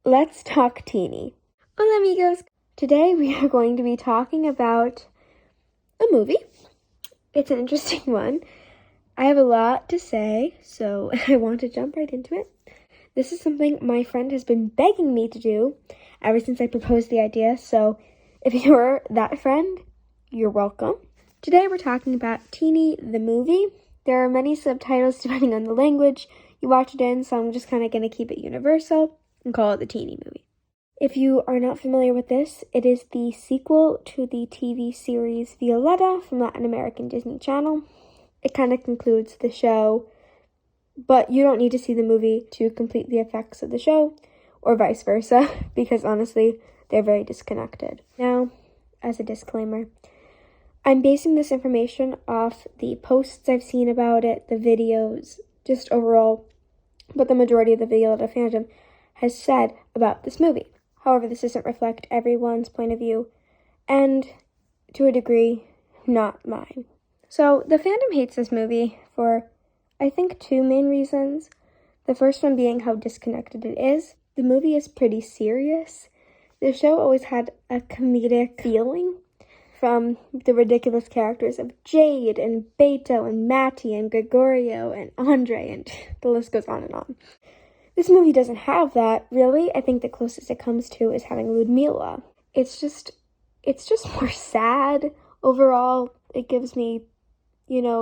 let's talk Tini. Hola amigos! Today we are going to be talking about a movie. It's an interesting one. I have a lot to say, so I want to jump right into it. This is something my friend has been begging me to do ever since I proposed the idea, so if you're that friend, you're welcome. Today we're talking about Tini, the movie. There are many subtitles depending on the language you watch it in, so I'm just kind of going to keep it universal and call it the Tini movie. If you are not familiar with this, it is the sequel to the TV series Violetta from Latin American Disney Channel. It kind of concludes the show, but you don't need to see the movie to complete the effects of the show, or vice versa, because honestly, they're very disconnected. Now, as a disclaimer, I'm basing this information off the posts I've seen about it, the videos, just overall, but the majority of the Violetta fandom has said about this movie. However, this doesn't reflect everyone's point of view, and to a degree, not mine. So, the fandom hates this movie for, I think, two main reasons. The first one being how disconnected it is. The movie is pretty serious. The show always had a comedic feeling, from the ridiculous characters of Jade and Beto and Matty and Gregorio and Andre, and the list goes on and on. This movie doesn't have that, really. I think the closest it comes to is having Ludmilla. It's just more sad overall. It gives me,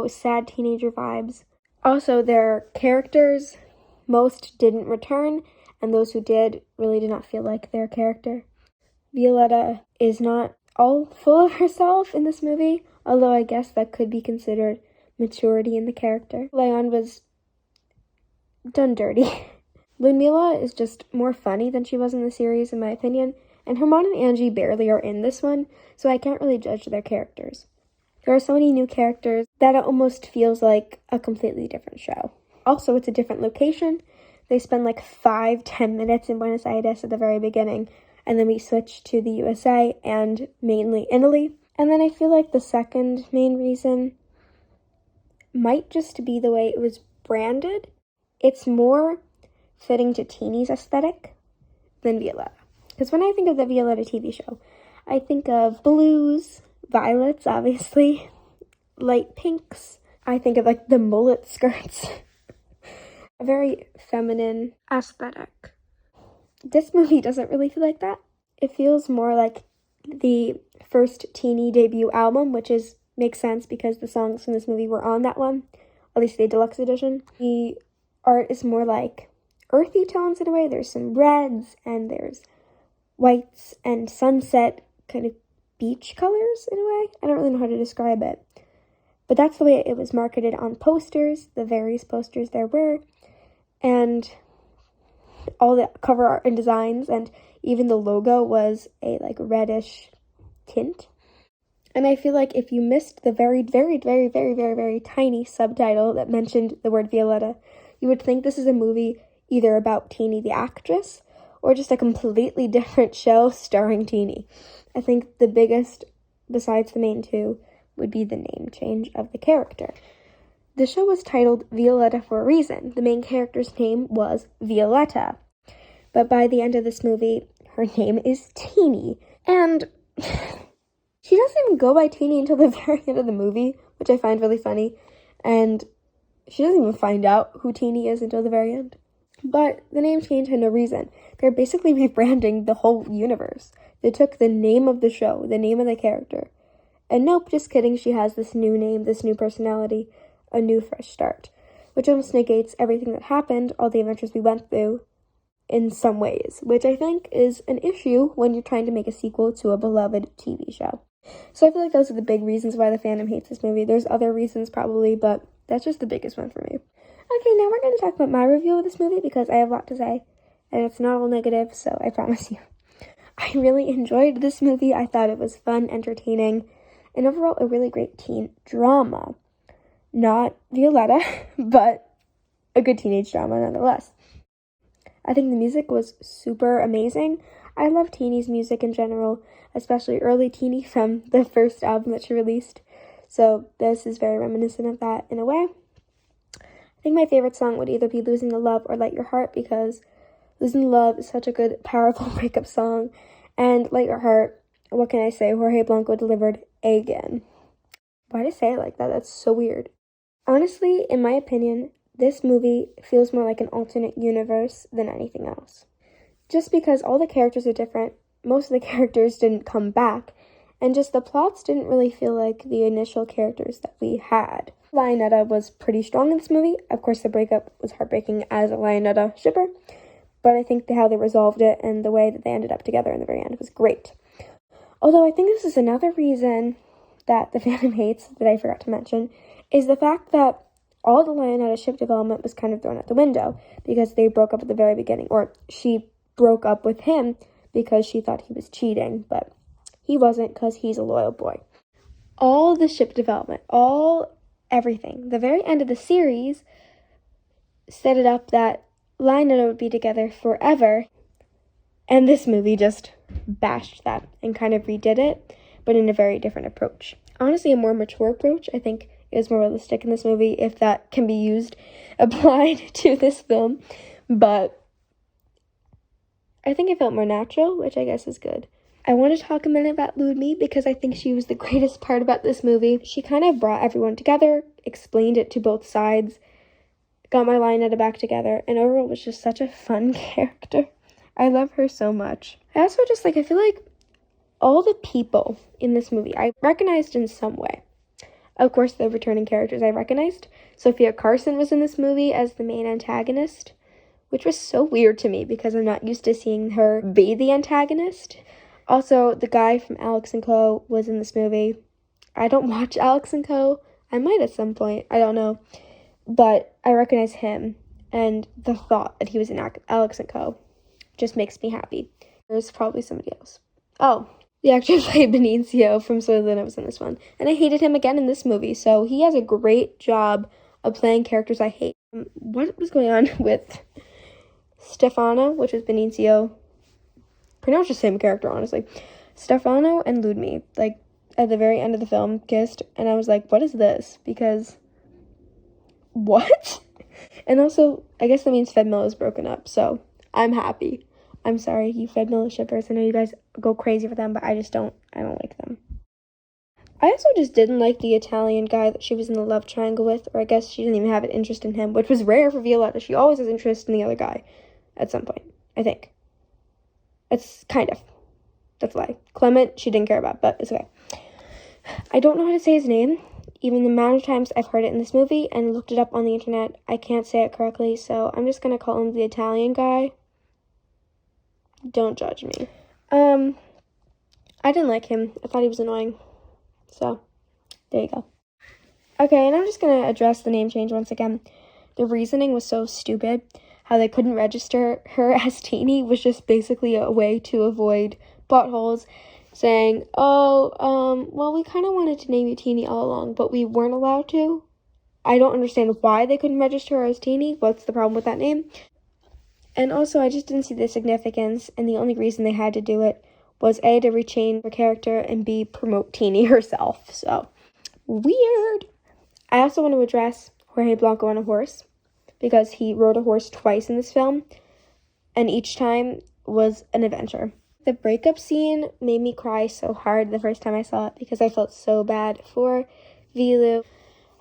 sad teenager vibes. Also, their characters, most didn't return, and those who did really did not feel like their character. Violetta is not all full of herself in this movie, although I guess that could be considered maturity in the character. Leon was done dirty. Ludmilla is just more funny than she was in the series, in my opinion, and Herman and Angie barely are in this one, so I can't really judge their characters. There are so many new characters that it almost feels like a completely different show. Also, it's a different location. They spend like 5-10 minutes in Buenos Aires at the very beginning, and then we switch to the USA and mainly Italy. And then I feel like the second main reason might just be the way it was branded. It's more fitting to Tini's aesthetic than Violetta. Because when I think of the Violetta TV show, I think of blues, violets, obviously, light pinks. I think of like the mullet skirts. A very feminine aesthetic. This movie doesn't really feel like that. It feels more like the first Tini debut album, which makes sense because the songs from this movie were on that one, at least the deluxe edition. The art is more like earthy tones in a way. There's some reds and there's whites and sunset kind of beach colors in a way. I don't really know how to describe it. But that's the way it was marketed on posters, the various posters there were, and all the cover art and designs, and even the logo was a like reddish tint. And I feel like if you missed the very, very, very, very, very, very tiny subtitle that mentioned the word Violetta, you would think this is a movie either about Tini the actress or just a completely different show starring Tini. I think the biggest, besides the main two, would be the name change of the character. The show was titled Violetta for a reason. The main character's name was Violetta. But by the end of this movie, her name is Tini. And she doesn't even go by Tini until the very end of the movie, which I find really funny. And she doesn't even find out who Tini is until the very end. But the name change had no reason. They're basically rebranding the whole universe. They took the name of the show, the name of the character. And nope, just kidding, she has this new name, this new personality, a new fresh start. Which almost negates everything that happened, all the adventures we went through, in some ways. Which I think is an issue when you're trying to make a sequel to a beloved TV show. So I feel like those are the big reasons why the fandom hates this movie. There's other reasons probably, but that's just the biggest one for me. Okay, now we're going to talk about my review of this movie because I have a lot to say, and it's not all negative, so I promise you. I really enjoyed this movie. I thought it was fun, entertaining, and overall a really great teen drama. Not Violetta, but a good teenage drama nonetheless. I think the music was super amazing. I love Tini's music in general, especially early Tini from the first album that she released. So this is very reminiscent of that in a way. I think my favorite song would either be Losing the Love or Light Your Heart because Losing Love is such a good, powerful breakup song. And Light Your Heart, what can I say? Jorge Blanco delivered again. Why did I say it like that? That's so weird. Honestly, in my opinion, this movie feels more like an alternate universe than anything else. Just because all the characters are different, most of the characters didn't come back, and just the plots didn't really feel like the initial characters that we had. Lionetta was pretty strong in this movie. Of course, the breakup was heartbreaking as a Lionetta shipper, but I think how they resolved it and the way that they ended up together in the very end was great. Although I think this is another reason that the fandom hates, that I forgot to mention, is the fact that all the Lionetta ship development was kind of thrown out the window because they broke up at the very beginning, or she broke up with him because she thought he was cheating, but he wasn't because he's a loyal boy. All the ship development, everything, the very end of the series set it up that Lionetta would be together forever, and this movie just bashed that and kind of redid it, but in a very different approach. Honestly, a more mature approach, I think, is more realistic in this movie, if that can be applied to this film, but I think it felt more natural, which I guess is good. I want to talk a minute about Ludmilla because I think she was the greatest part about this movie. She kind of brought everyone together, explained it to both sides, got my Lionetta back together, and overall was just such a fun character. I love her so much. I also I feel like all the people in this movie I recognized in some way. Of course, the returning characters I recognized. Sophia Carson was in this movie as the main antagonist, which was so weird to me because I'm not used to seeing her be the antagonist. Also, the guy from Alex & Co. was in this movie. I don't watch Alex & Co. I might at some point. I don't know. But I recognize him, and the thought that he was in Alex & Co. just makes me happy. There's probably somebody else. Oh, the actor who played Benicio from Soylent was in this one. And I hated him again in this movie, so he has a great job of playing characters I hate. What was going on with Stefano, which was Benicio? Pretty much the same character, honestly. Stefano and Ludmilla, at the very end of the film, kissed, and I was like, what is this? Because, what? And also, I guess that means Fed Miller is broken up, so I'm happy. I'm sorry, you Fed Miller shippers. I know you guys go crazy for them, but I don't like them. I also just didn't like the Italian guy that she was in the love triangle with, or I guess she didn't even have an interest in him, which was rare for Violetta. She always has interest in the other guy at some point, I think. It's kind of. That's a lie. Clement, she didn't care about, but it's okay. I don't know how to say his name. Even the amount of times I've heard it in this movie and looked it up on the internet, I can't say it correctly, so I'm just going to call him the Italian guy. Don't judge me. I didn't like him. I thought he was annoying. So, there you go. Okay, and I'm just going to address the name change once again. The reasoning was so stupid. How they couldn't register her as Tini was just basically a way to avoid buttholes saying, well, we kind of wanted to name you Tini all along, but we weren't allowed to. I don't understand why they couldn't register her as Tini. What's the problem with that name? And also, I just didn't see the significance, and the only reason they had to do it was A, to retain her character, and B, promote Tini herself. So, weird. I also want to address Jorge Blanco on a horse, because he rode a horse twice in this film, and each time was an adventure. The breakup scene made me cry so hard the first time I saw it, because I felt so bad for Vilu.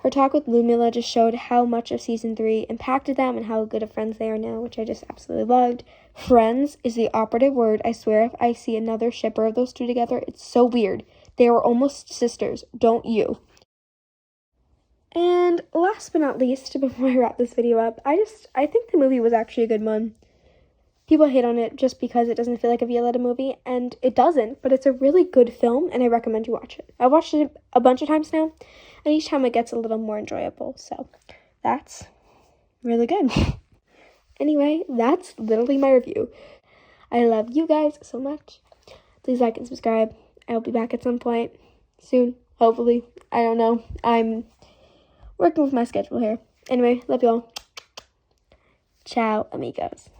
Her talk with Ludmilla just showed how much of season 3 impacted them and how good of friends they are now, which I just absolutely loved. Friends is the operative word. I swear if I see another shipper of those two together, it's so weird. They are almost sisters, don't you? And last but not least, before I wrap this video up, I think the movie was actually a good one. People hate on it just because it doesn't feel like a Violetta movie, and it doesn't, but it's a really good film, and I recommend you watch it. I watched it a bunch of times now, and each time it gets a little more enjoyable, so that's really good. Anyway, that's literally my review. I love you guys so much. Please like and subscribe. I'll be back at some point soon, hopefully. I don't know. I'm working with my schedule here. Anyway, love y'all. Ciao, amigos.